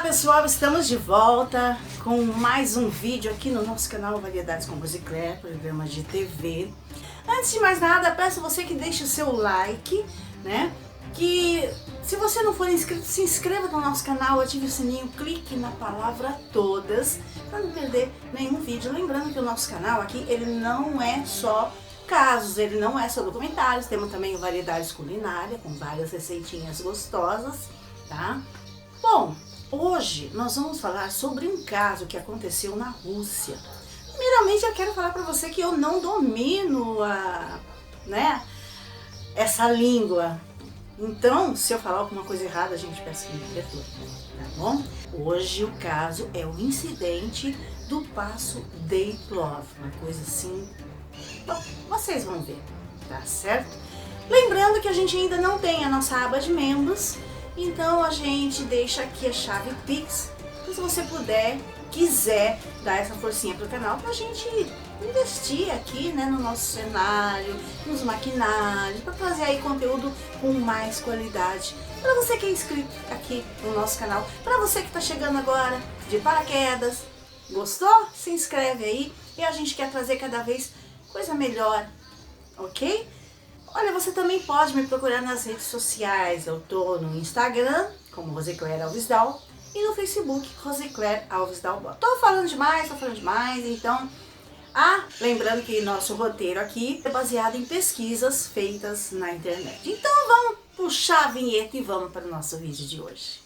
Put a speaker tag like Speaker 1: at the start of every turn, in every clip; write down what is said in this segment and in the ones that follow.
Speaker 1: pessoal, estamos de volta com mais um vídeo aqui no nosso canal Variedades com Rosicler, programa de TV. Antes de mais nada, peço você que deixe o seu like, né? Que se você não for inscrito, se inscreva no nosso canal, ative o sininho, clique na palavra todas, para não perder nenhum vídeo. Lembrando que o nosso canal aqui, ele não é só casos, ele não é só documentários, temos também variedades culinárias, com várias receitinhas gostosas, tá? Bom, hoje nós vamos falar sobre um caso que aconteceu na Rússia. Primeiramente eu quero falar para você que eu não domino essa língua. Então, se eu falar alguma coisa errada, a gente peça que me perdoe, tá bom? Hoje o caso é o incidente do Passo Dyatlov, uma coisa assim. Bom, vocês vão ver, tá certo? Lembrando que a gente ainda não tem a nossa aba de membros, então a gente deixa aqui a chave Pix, se você quiser dar essa forcinha pro canal pra gente investir aqui, né, no nosso cenário, nos maquinários, para trazer aí conteúdo com mais qualidade. Para você que é inscrito aqui no nosso canal, para você que tá chegando agora de paraquedas, gostou? Se inscreve aí e a gente quer trazer cada vez coisa melhor, ok? Olha, você também pode me procurar nas redes sociais. Eu tô no Instagram, como Rosicler Alves Dal, e no Facebook, Rosicler Alves Dal. Tô falando demais, então... lembrando que nosso roteiro aqui é baseado em pesquisas feitas na internet. Então vamos puxar a vinheta e vamos para o nosso vídeo de hoje.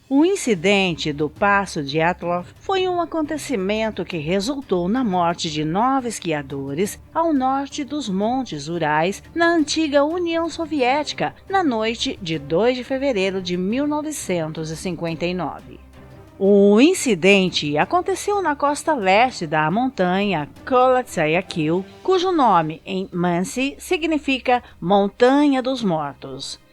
Speaker 2: O incidente do Passo Dyatlov foi um acontecimento que resultou na morte de 9 esquiadores ao norte dos Montes Urais, na antiga União Soviética, na noite de 2 de fevereiro de 1959. O incidente aconteceu na costa leste da montanha Kolatsyakil, cujo nome em Mansi significa Montanha dos Mortos.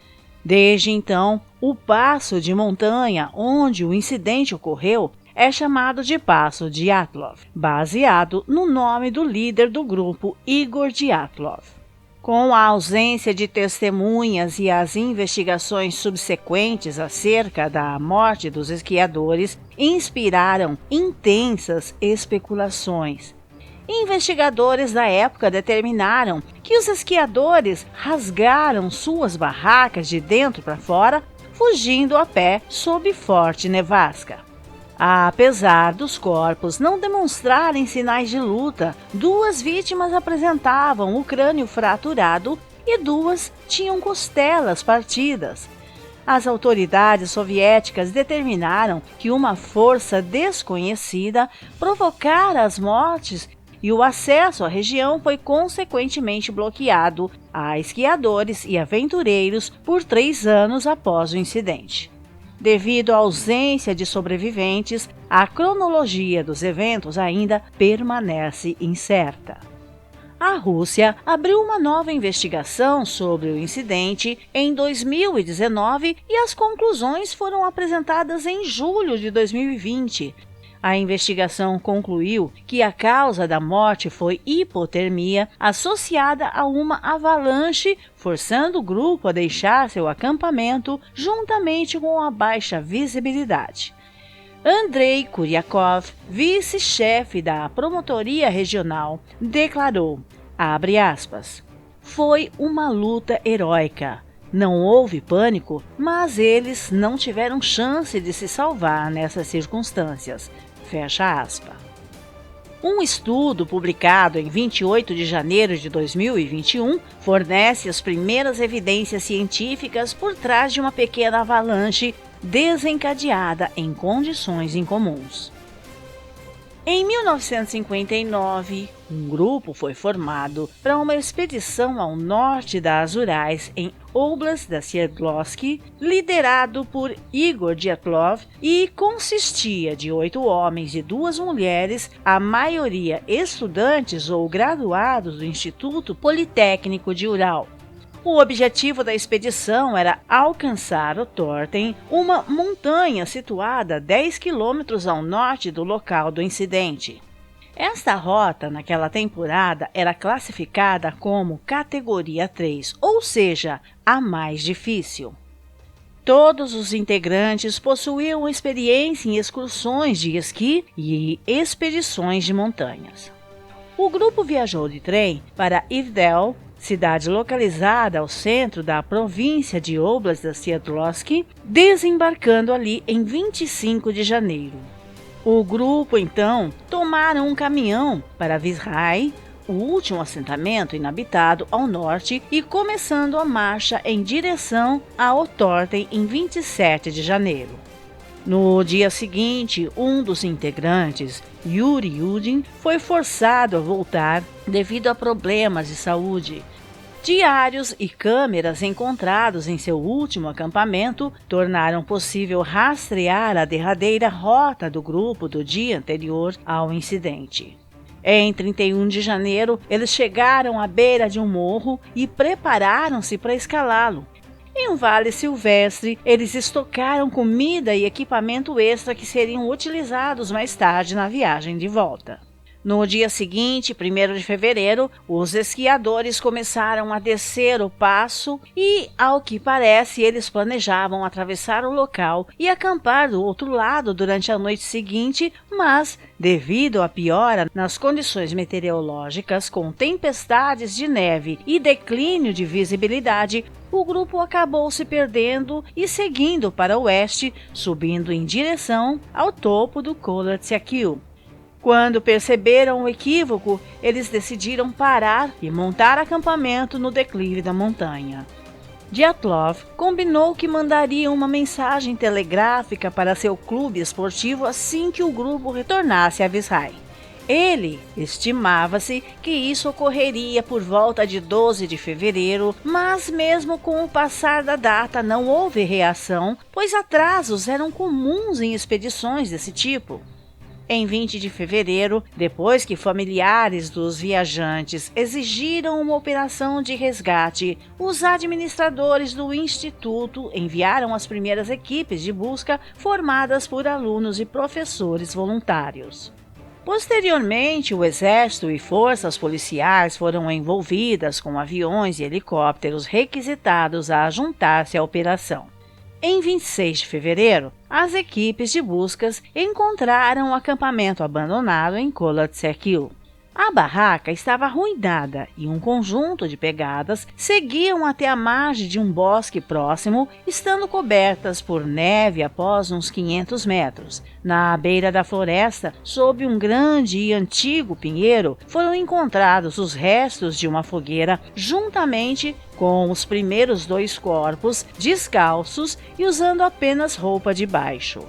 Speaker 2: Desde então, o passo de montanha onde o incidente ocorreu é chamado de Passo Dyatlov, baseado no nome do líder do grupo, Igor Dyatlov. Com a ausência de testemunhas e as investigações subsequentes acerca da morte dos esquiadores inspiraram intensas especulações. Investigadores da época determinaram que os esquiadores rasgaram suas barracas de dentro para fora, fugindo a pé sob forte nevasca. Apesar dos corpos não demonstrarem sinais de luta, 2 vítimas apresentavam o crânio fraturado e 2 tinham costelas partidas. As autoridades soviéticas determinaram que uma força desconhecida provocara as mortes e o acesso à região foi consequentemente bloqueado a esquiadores e aventureiros por 3 anos após o incidente. Devido à ausência de sobreviventes, a cronologia dos eventos ainda permanece incerta. A Rússia abriu uma nova investigação sobre o incidente em 2019 e as conclusões foram apresentadas em julho de 2020. A investigação concluiu que a causa da morte foi hipotermia associada a uma avalanche, forçando o grupo a deixar seu acampamento juntamente com a baixa visibilidade. Andrei Kuryakov, vice-chefe da Promotoria Regional, declarou, abre aspas, foi uma luta heróica. Não houve pânico, mas eles não tiveram chance de se salvar nessas circunstâncias. Fecha aspas. Um estudo publicado em 28 de janeiro de 2021 fornece as primeiras evidências científicas por trás de uma pequena avalanche desencadeada em condições incomuns. Em 1959, um grupo foi formado para uma expedição ao norte das Urais, em Oblast da Sverdlovsk, liderado por Igor Dyatlov, e consistia de 8 homens e 2 mulheres, a maioria estudantes ou graduados do Instituto Politécnico de Ural. O objetivo da expedição era alcançar o Torten, uma montanha situada a 10 quilômetros ao norte do local do incidente. Esta rota, naquela temporada, era classificada como categoria 3, ou seja, a mais difícil. Todos os integrantes possuíam experiência em excursões de esqui e expedições de montanhas. O grupo viajou de trem para Ivdel, cidade localizada ao centro da província de Oblast Sverdlovsk, desembarcando ali em 25 de janeiro. O grupo, então, tomaram um caminhão para Vizhai, o último assentamento inabitado ao norte, e começando a marcha em direção a Otorten em 27 de janeiro. No dia seguinte, um dos integrantes, Yuri Yudin, foi forçado a voltar devido a problemas de saúde. Diários e câmeras encontrados em seu último acampamento tornaram possível rastrear a derradeira rota do grupo do dia anterior ao incidente. Em 31 de janeiro, eles chegaram à beira de um morro e prepararam-se para escalá-lo. Em um vale silvestre, eles estocaram comida e equipamento extra que seriam utilizados mais tarde na viagem de volta. No dia seguinte, 1º de fevereiro, os esquiadores começaram a descer o passo e, ao que parece, eles planejavam atravessar o local e acampar do outro lado durante a noite seguinte, mas, devido à piora nas condições meteorológicas, com tempestades de neve e declínio de visibilidade, o grupo acabou se perdendo e seguindo para o oeste, subindo em direção ao topo do Kolotsiakil. Quando perceberam o equívoco, eles decidiram parar e montar acampamento no declive da montanha. Dyatlov combinou que mandaria uma mensagem telegráfica para seu clube esportivo assim que o grupo retornasse a Vizhai. Estimava-se que isso ocorreria por volta de 12 de fevereiro, mas mesmo com o passar da data não houve reação, pois atrasos eram comuns em expedições desse tipo. Em 20 de fevereiro, depois que familiares dos viajantes exigiram uma operação de resgate, os administradores do instituto enviaram as primeiras equipes de busca formadas por alunos e professores voluntários. Posteriormente, o exército e forças policiais foram envolvidas com aviões e helicópteros requisitados a juntar-se à operação. Em 26 de fevereiro, as equipes de buscas encontraram o acampamento abandonado em Kolotsiakil. A barraca estava arruinada e um conjunto de pegadas seguiam até a margem de um bosque próximo, estando cobertas por neve após uns 500 metros. Na beira da floresta, sob um grande e antigo pinheiro, foram encontrados os restos de uma fogueira, juntamente com os primeiros 2 corpos, descalços e usando apenas roupa de baixo.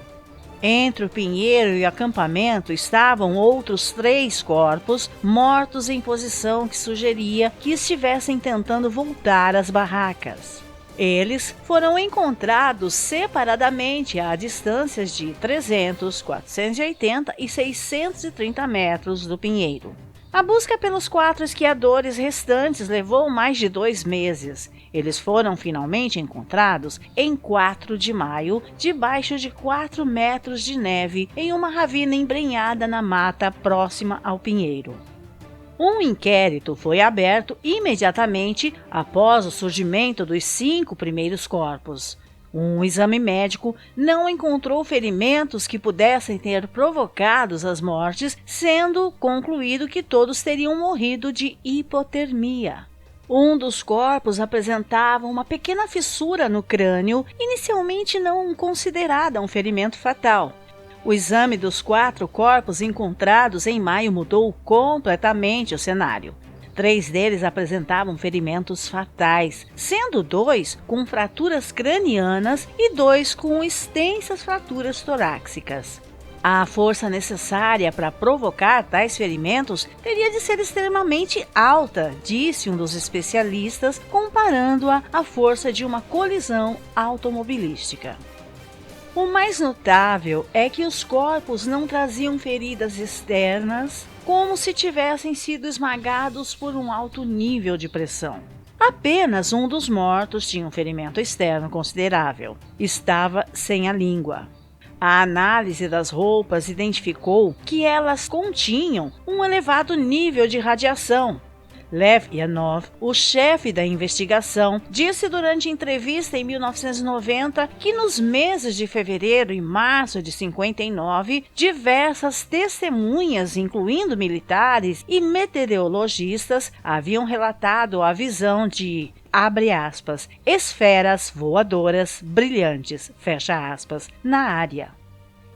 Speaker 2: Entre o pinheiro e o acampamento estavam outros 3 corpos, mortos em posição que sugeria que estivessem tentando voltar às barracas. Eles foram encontrados separadamente a distâncias de 300, 480 e 630 metros do pinheiro. A busca pelos 4 esquiadores restantes levou mais de 2 meses. Eles foram finalmente encontrados em 4 de maio, debaixo de 4 metros de neve, em uma ravina embrenhada na mata próxima ao pinheiro. Um inquérito foi aberto imediatamente após o surgimento dos 5 primeiros corpos. Um exame médico não encontrou ferimentos que pudessem ter provocado as mortes, sendo concluído que todos teriam morrido de hipotermia. Um dos corpos apresentava uma pequena fissura no crânio, inicialmente não considerada um ferimento fatal. O exame dos 4 corpos encontrados em maio mudou completamente o cenário. 3 deles apresentavam ferimentos fatais, sendo 2 com fraturas cranianas e 2 com extensas fraturas torácicas. A força necessária para provocar tais ferimentos teria de ser extremamente alta, disse um dos especialistas, comparando-a à força de uma colisão automobilística. O mais notável é que os corpos não traziam feridas externas, como se tivessem sido esmagados por um alto nível de pressão. Apenas um dos mortos tinha um ferimento externo considerável. Estava sem a língua. A análise das roupas identificou que elas continham um elevado nível de radiação. Lev Yanov, o chefe da investigação, disse durante entrevista em 1990 que nos meses de fevereiro e março de 59, diversas testemunhas, incluindo militares e meteorologistas, haviam relatado a visão de, abre aspas, esferas voadoras brilhantes, fecha aspas, na área.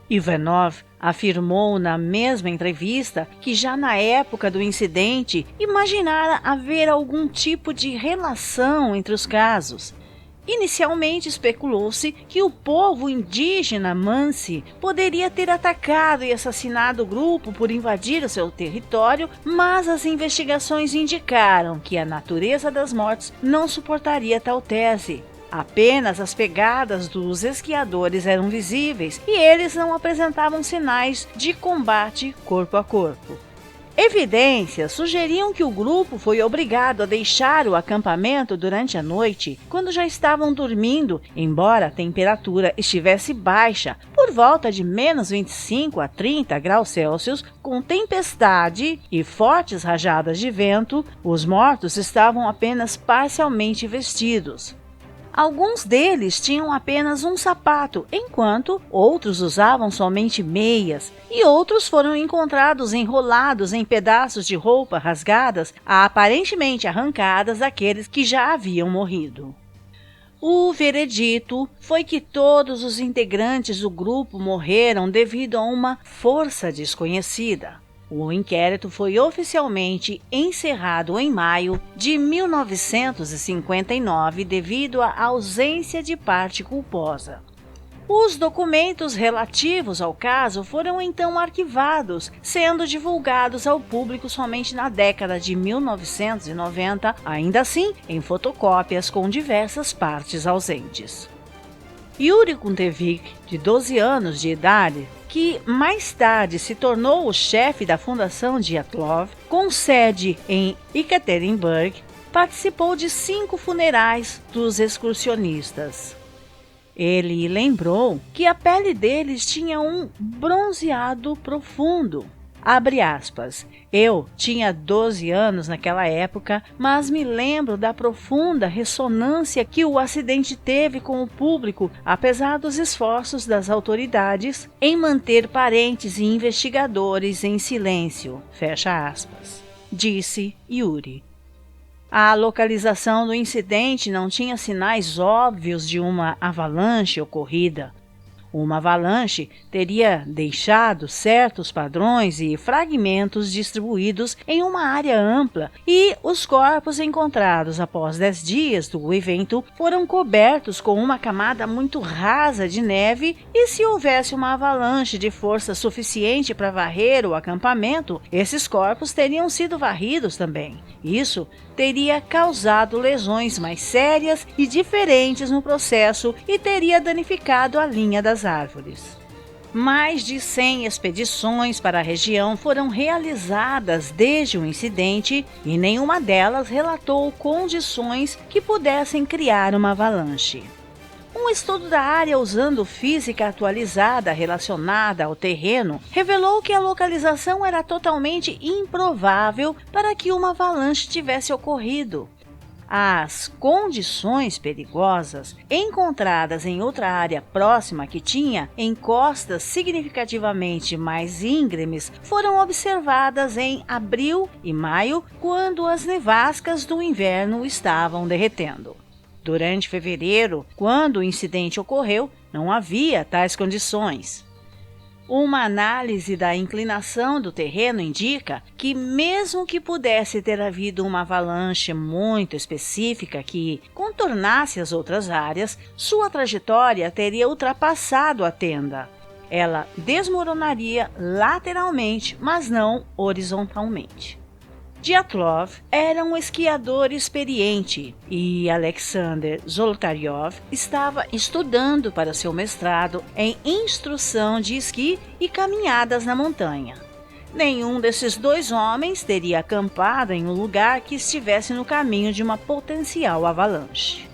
Speaker 2: Ivanov afirmou na mesma entrevista que já na época do incidente imaginara haver algum tipo de relação entre os casos. Inicialmente especulou-se que o povo indígena Mansi poderia ter atacado e assassinado o grupo por invadir o seu território, mas as investigações indicaram que a natureza das mortes não suportaria tal tese. Apenas as pegadas dos esquiadores eram visíveis e eles não apresentavam sinais de combate corpo a corpo. Evidências sugeriam que o grupo foi obrigado a deixar o acampamento durante a noite, quando já estavam dormindo, embora a temperatura estivesse baixa, por volta de menos 25 a 30 graus Celsius, com tempestade e fortes rajadas de vento. Os mortos estavam apenas parcialmente vestidos. Alguns deles tinham apenas um sapato, enquanto outros usavam somente meias, e outros foram encontrados enrolados em pedaços de roupa rasgadas, aparentemente arrancadas daqueles que já haviam morrido. O veredito foi que todos os integrantes do grupo morreram devido a uma força desconhecida. O inquérito foi oficialmente encerrado em maio de 1959 devido à ausência de parte culposa. Os documentos relativos ao caso foram então arquivados, sendo divulgados ao público somente na década de 1990, ainda assim em fotocópias com diversas partes ausentes. Yuri Kuntevic, de 12 anos de idade, que mais tarde se tornou o chefe da Fundação Dyatlov, com sede em Ekaterinburg, participou de 5 funerais dos excursionistas. Ele lembrou que a pele deles tinha um bronzeado profundo. Abre aspas, eu tinha 12 anos naquela época, mas me lembro da profunda ressonância que o acidente teve com o público, apesar dos esforços das autoridades em manter parentes e investigadores em silêncio, fecha aspas, disse Yuri. A localização do incidente não tinha sinais óbvios de uma avalanche ocorrida. Uma avalanche teria deixado certos padrões e fragmentos distribuídos em uma área ampla, e os corpos encontrados após 10 dias do evento foram cobertos com uma camada muito rasa de neve, e se houvesse uma avalanche de força suficiente para varrer o acampamento, esses corpos teriam sido varridos também. Isso teria causado lesões mais sérias e diferentes no processo e teria danificado a linha das árvores. Mais de 100 expedições para a região foram realizadas desde o incidente e nenhuma delas relatou condições que pudessem criar uma avalanche. Um estudo da área usando física atualizada relacionada ao terreno revelou que a localização era totalmente improvável para que uma avalanche tivesse ocorrido. As condições perigosas encontradas em outra área próxima que tinha encostas significativamente mais íngremes foram observadas em abril e maio, quando as nevascas do inverno estavam derretendo. Durante fevereiro, quando o incidente ocorreu, não havia tais condições. Uma análise da inclinação do terreno indica que, mesmo que pudesse ter havido uma avalanche muito específica que contornasse as outras áreas, sua trajetória teria ultrapassado a tenda. Ela desmoronaria lateralmente, mas não horizontalmente. Dyatlov era um esquiador experiente e Alexander Zolotaryov estava estudando para seu mestrado em instrução de esqui e caminhadas na montanha. nenhum desses dois homens teria acampado em um lugar que estivesse no caminho de uma potencial avalanche.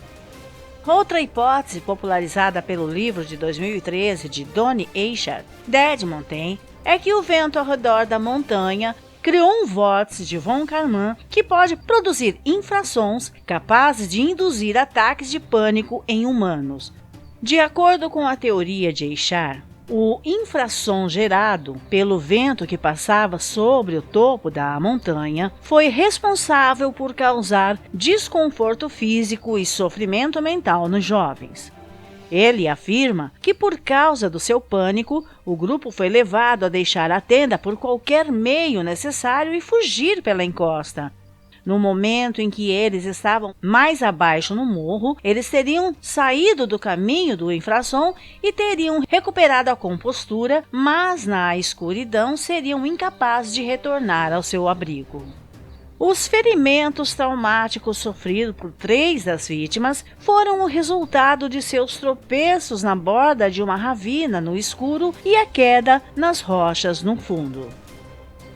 Speaker 2: Outra hipótese popularizada pelo livro de 2013 de Donnie Eichart, Dead Mountain, é que o vento ao redor da montanha criou um vórtice de von Karman que pode produzir infrassons capazes de induzir ataques de pânico em humanos. De acordo com a teoria de Eichart, o infrassom gerado pelo vento que passava sobre o topo da montanha foi responsável por causar desconforto físico e sofrimento mental nos jovens. Ele afirma que, por causa do seu pânico, o grupo foi levado a deixar a tenda por qualquer meio necessário e fugir pela encosta. No momento em que eles estavam mais abaixo no morro, eles teriam saído do caminho do infrassom e teriam recuperado a compostura, mas na escuridão seriam incapazes de retornar ao seu abrigo. Os ferimentos traumáticos sofridos por 3 das vítimas foram o resultado de seus tropeços na borda de uma ravina no escuro e a queda nas rochas no fundo.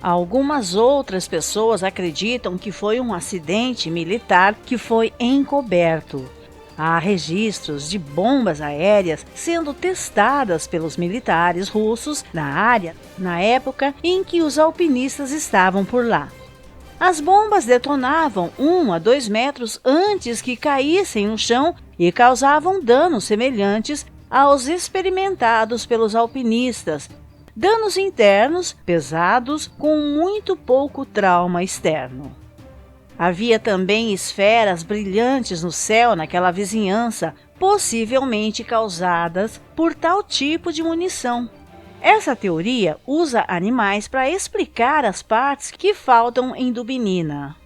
Speaker 2: Algumas outras pessoas acreditam que foi um acidente militar que foi encoberto. Há registros de bombas aéreas sendo testadas pelos militares russos na área na época em que os alpinistas estavam por lá. As bombas detonavam 1 a 2 metros antes que caíssem no chão e causavam danos semelhantes aos experimentados pelos alpinistas, danos internos pesados com muito pouco trauma externo. Havia também esferas brilhantes no céu naquela vizinhança, possivelmente causadas por tal tipo de munição. Essa teoria usa animais para explicar as partes que faltam em Dubinina.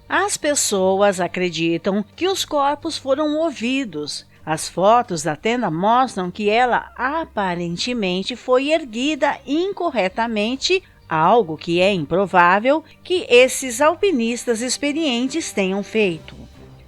Speaker 2: As pessoas acreditam que os corpos foram movidos. As fotos da tenda mostram que ela aparentemente foi erguida incorretamente, algo que é improvável que esses alpinistas experientes tenham feito.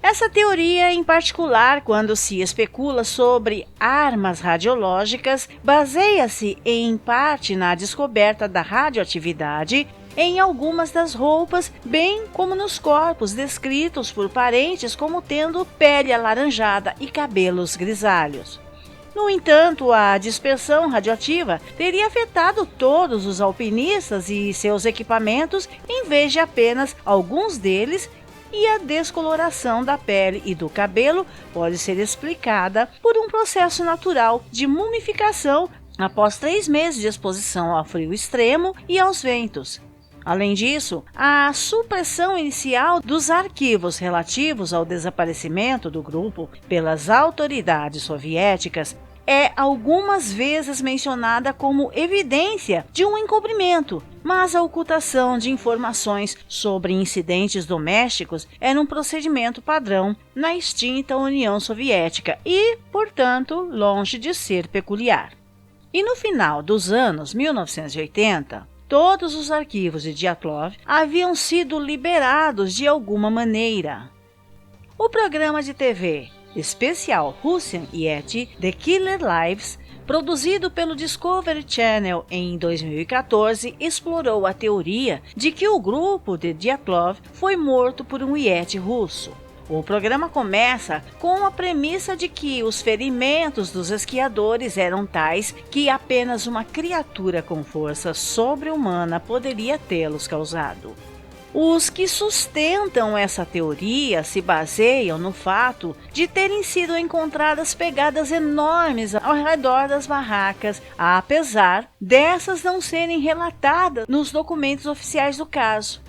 Speaker 2: Essa teoria, em particular, quando se especula sobre armas radiológicas, baseia-se em parte na descoberta da radioatividade em algumas das roupas, bem como nos corpos descritos por parentes como tendo pele alaranjada e cabelos grisalhos. No entanto, a dispersão radioativa teria afetado todos os alpinistas e seus equipamentos, em vez de apenas alguns deles, e a descoloração da pele e do cabelo pode ser explicada por um processo natural de mumificação após 3 meses de exposição ao frio extremo e aos ventos. Além disso, a supressão inicial dos arquivos relativos ao desaparecimento do grupo pelas autoridades soviéticas é algumas vezes mencionada como evidência de um encobrimento, mas a ocultação de informações sobre incidentes domésticos era um procedimento padrão na extinta União Soviética e, portanto, longe de ser peculiar. E no final dos anos 1980, todos os arquivos de Dyatlov haviam sido liberados de alguma maneira. O programa de TV especial Russian Yeti The Killer Lives, produzido pelo Discovery Channel em 2014, explorou a teoria de que o grupo de Dyatlov foi morto por um Yeti russo. O programa começa com a premissa de que os ferimentos dos esquiadores eram tais que apenas uma criatura com força sobre-humana poderia tê-los causado. Os que sustentam essa teoria se baseiam no fato de terem sido encontradas pegadas enormes ao redor das barracas, apesar dessas não serem relatadas nos documentos oficiais do caso.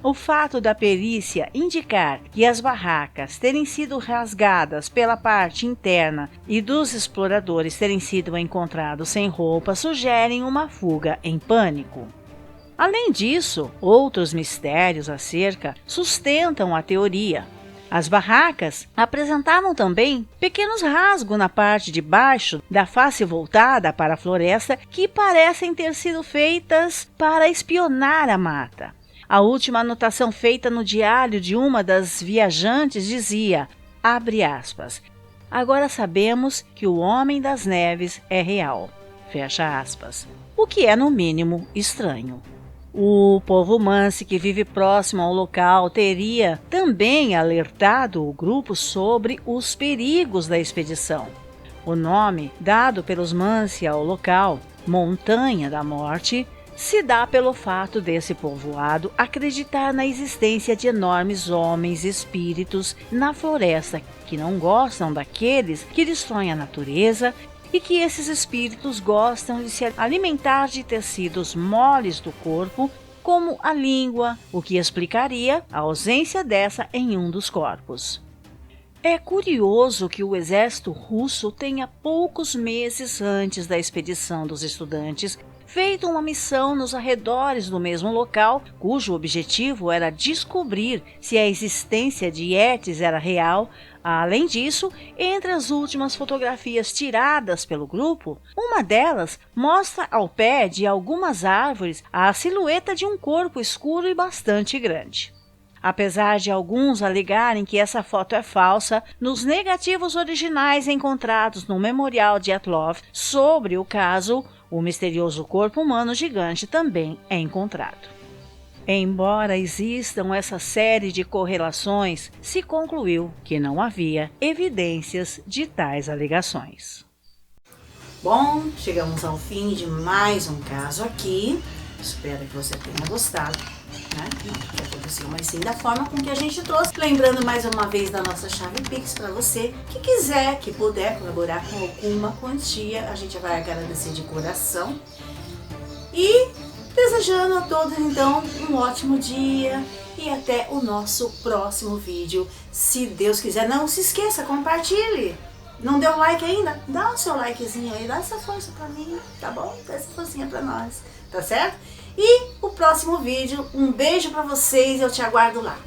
Speaker 2: O fato da perícia indicar que as barracas terem sido rasgadas pela parte interna e dos exploradores terem sido encontrados sem roupa sugerem uma fuga em pânico. Além disso, outros mistérios acerca sustentam a teoria. As barracas apresentavam também pequenos rasgos na parte de baixo da face voltada para a floresta que parecem ter sido feitas para espionar a mata. A última anotação feita no diário de uma das viajantes dizia, abre aspas, agora sabemos que o Homem das Neves é real, fecha aspas, o que é no mínimo estranho. O povo Mansi, que vive próximo ao local, teria também alertado o grupo sobre os perigos da expedição. O nome dado pelos Mansi ao local, Montanha da Morte, se dá pelo fato desse povoado acreditar na existência de enormes homens espíritos na floresta que não gostam daqueles que destroem a natureza e que esses espíritos gostam de se alimentar de tecidos moles do corpo, como a língua, o que explicaria a ausência dessa em um dos corpos. É curioso que o exército russo tenha poucos meses antes da expedição dos estudantes feito uma missão nos arredores do mesmo local, cujo objetivo era descobrir se a existência de Yetis era real. Além disso, entre as últimas fotografias tiradas pelo grupo, uma delas mostra ao pé de algumas árvores a silhueta de um corpo escuro e bastante grande. Apesar de alguns alegarem que essa foto é falsa, nos negativos originais encontrados no Memorial Dyatlov sobre o caso, o misterioso corpo humano gigante também é encontrado. Embora existam essa série de correlações, se concluiu que não havia evidências de tais alegações.
Speaker 1: Bom, chegamos ao fim de mais um caso aqui. Espero que você tenha gostado, né? O que aconteceu, mas sim da forma com que a gente trouxe. Lembrando mais uma vez da nossa chave Pix para você que quiser, que puder colaborar com alguma quantia, a gente vai agradecer de coração. E desejando a todos então um ótimo dia e até o nosso próximo vídeo, se Deus quiser. Não se esqueça, compartilhe. Não deu like ainda? Dá o seu likezinho aí, dá essa força pra mim, tá bom? Dá essa forcinha pra nós, tá certo? E o próximo vídeo, um beijo pra vocês, eu te aguardo lá.